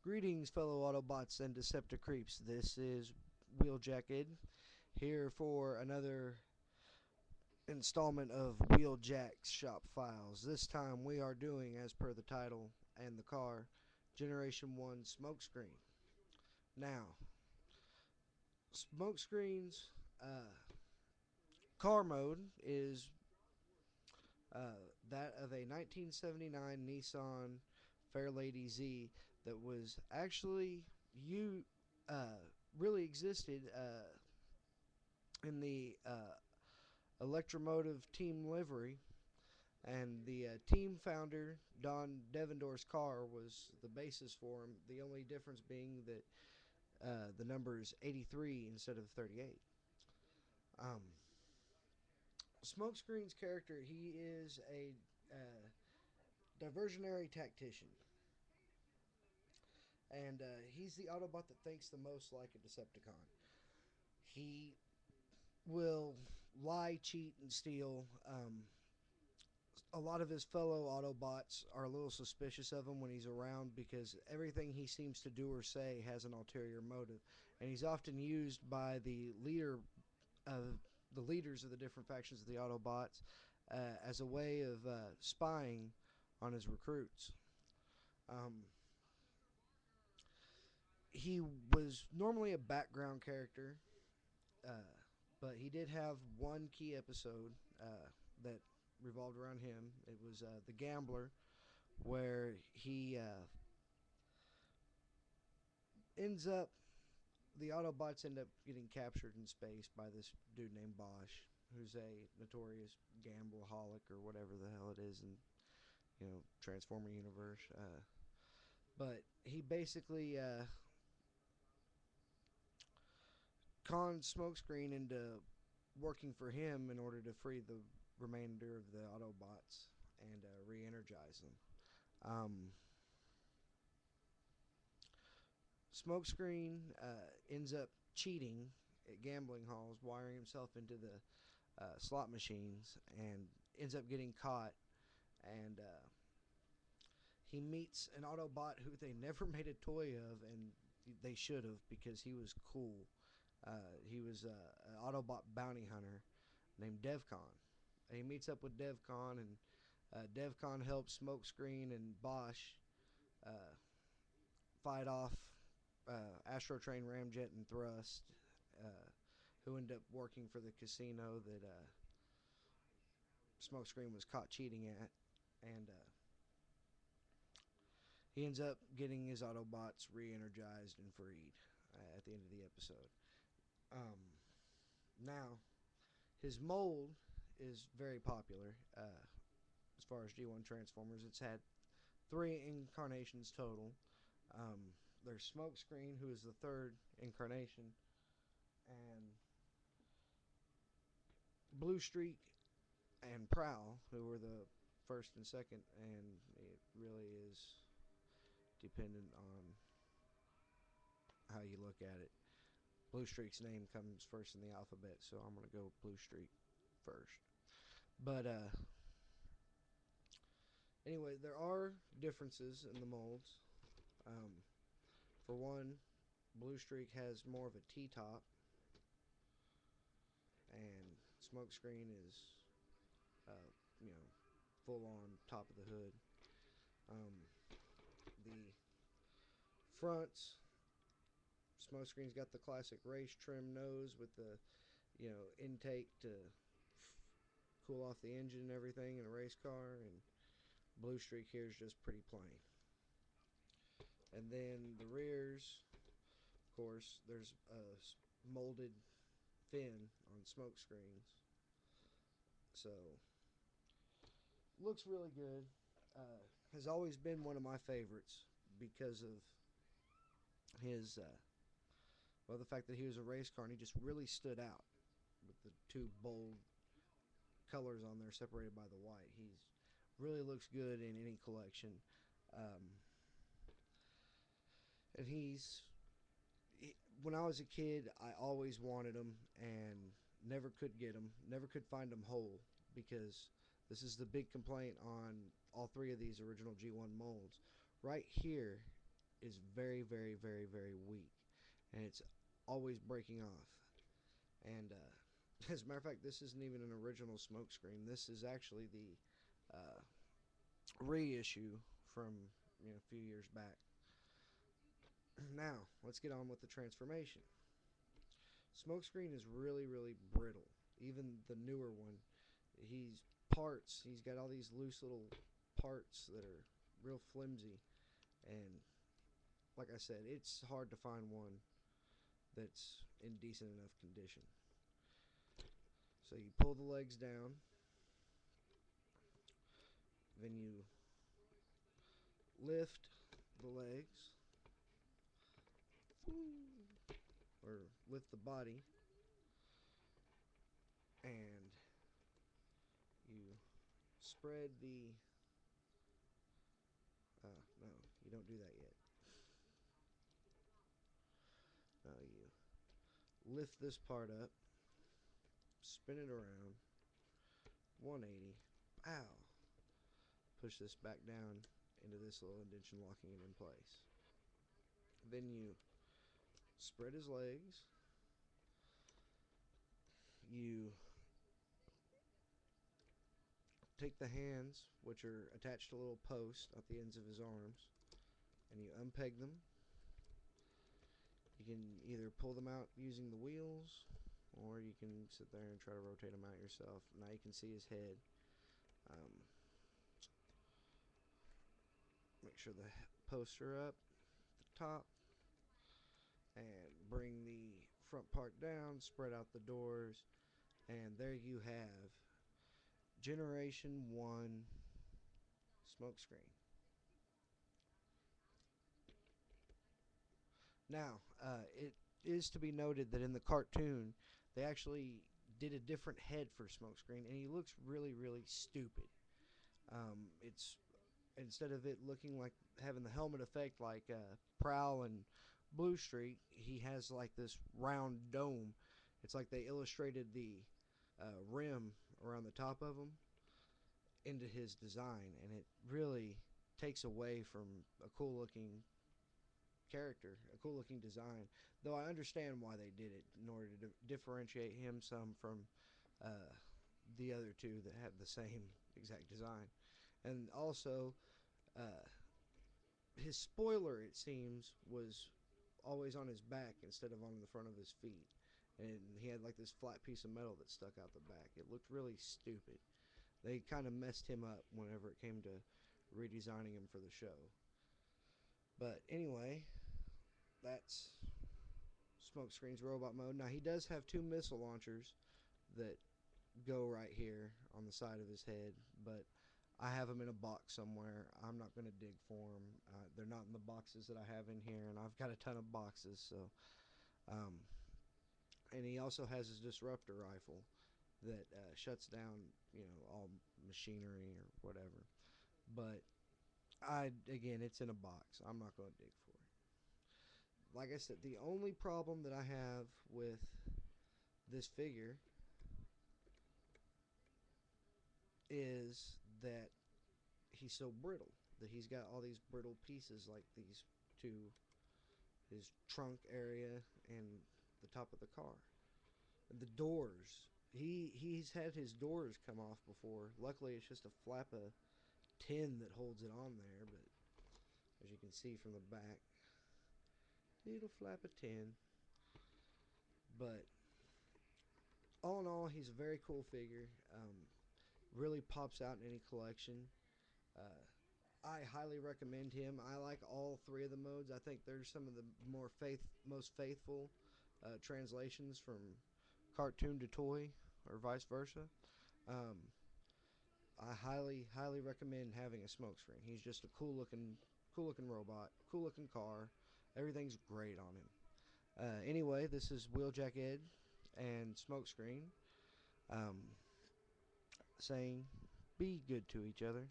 Greetings, fellow Autobots and Decepticreeps. This is Wheeljack here for another installment of Wheeljack's Shop Files. This time we are doing, as per the title and the car, Generation 1 Smokescreen. Now, Smokescreen's car mode is that of a 1979 Nissan Fairlady Z that was actually really existed in the electromotive team livery, and the team founder Don Devendor's car was the basis for him. The only difference being that the number is 83 instead of 38. Um, Smokescreen's character, he is a diversionary tactician, and he's the Autobot that thinks the most like a Decepticon. He will lie, cheat, and steal. A lot of his fellow Autobots are a little suspicious of him when he's around because everything he seems to do or say has an ulterior motive, and he's often used by the leaders of the different factions of the Autobots as a way of spying on his recruits. Um, he was normally a background character, uh, but he did have one key episode that revolved around him. It was The Gambler, where he ends up, the Autobots end up getting captured in space by this dude named Bosch, who's a notorious gambleaholic or whatever the hell it is in Transformer universe. But he basically conned Smokescreen into working for him in order to free the remainder of the Autobots and re-energize them. Um, Smokescreen ends up cheating at gambling halls, wiring himself into the slot machines, and ends up getting caught. And he meets an Autobot who they never made a toy of, and they should have because he was cool. He was an Autobot bounty hunter named Devcon. And he meets up with Devcon, and Devcon helps Smokescreen and Bosch uh, fight off Astro Train, Ramjet, and Thrust, who end up working for the casino that Smokescreen was caught cheating at, and he ends up getting his Autobots re-energized and freed at the end of the episode. Um, Now, his mold is very popular as far as G1 Transformers. It's had 3 incarnations total. There's Smokescreen, who is the 3rd incarnation, and Blue Streak and Prowl, who were the 1st and 2nd, and it really is dependent on how you look at it. Blue Streak's name comes first in the alphabet, so I'm going to go with Blue Streak first. But anyway, there are differences in the molds. Um, for one, Blue Streak has more of a T-top, and Smokescreen is, uh, you know, full on top of the hood. Um, the fronts, Smokescreen's got the classic race trim nose with the, intake to cool off the engine and everything in a race car, and Blue Streak here is just pretty plain. And then the rears, of course, there's a molded fin on Smokescreens, so looks really good. Has always been one of my favorites because of his, the fact that he was a race car and he just really stood out with the 2 bold colors on there separated by the white. He's really looks good in any collection. Um, and when I was a kid, I always wanted him and never could get him, never could find him whole, because this is the big complaint on all 3 of these original G1 molds. Right here is very, very, very, very weak, and it's always breaking off. And as a matter of fact, this isn't even an original Smokescreen. This is actually the reissue from a few years back. Now let's get on with the transformation. Smokescreen is really, really brittle. Even the newer one, he's got all these loose little parts that are real flimsy, and like I said, it's hard to find one that's in decent enough condition. So you pull the legs down, then you lift the legs, or lift the body, and you spread the. No, you don't do that yet. No, you lift this part up, spin it around, 180. Ow! Push this back down into this little indentation, locking it in place. Then you spread his legs. You take the hands, which are attached to little posts at the ends of his arms, and you unpeg them. You can either pull them out using the wheels, or you can sit there and try to rotate them out yourself. Now you can see his head. Um, make sure the posts are up at the top, and bring the front part down, spread out the doors, and there you have Generation 1 Smokescreen. Now, it is to be noted that in the cartoon, they actually did a different head for Smokescreen, and he looks really, really stupid. It's instead of it looking like having the helmet effect like Prowl and Blue Streak, he has like this round dome. It's like they illustrated the rim around the top of him into his design, and it really takes away from a cool looking character, a cool looking design. Though I understand why they did it in order to differentiate him some from uh, the other two that have the same exact design. And also, uh, his spoiler, it seems, was always on his back instead of on the front of his feet. And he had like this flat piece of metal that stuck out the back. It looked really stupid. They kind of messed him up whenever it came to redesigning him for the show. But anyway, that's Smokescreen's robot mode. Now he does have two missile launchers that go right here on the side of his head, but I have them in a box somewhere. I'm not going to dig for them. They're not in the boxes that I have in here, and I've got a ton of boxes. So, um, and he also has his disruptor rifle that shuts down, all machinery or whatever. But again, it's in a box. I'm not going to dig for it. Like I said, the only problem that I have with this figure is that he's so brittle. That he's got all these brittle pieces, like these two, his trunk area and the top of the car. The doors. He's had his doors come off before. Luckily, it's just a flap of tin that holds it on there. But as you can see from the back, little flap of tin. But all in all, he's a very cool figure. Really pops out in any collection. Uh, I highly recommend him. I like all three of the modes. I think they're some of the most faithful translations from cartoon to toy, or vice versa. Um, I highly, highly recommend having a Smokescreen. He's just a cool looking robot, cool looking car. Everything's great on him. Anyway, this is Wheeljack Ed and Smokescreen, um, saying, "Be good to each other."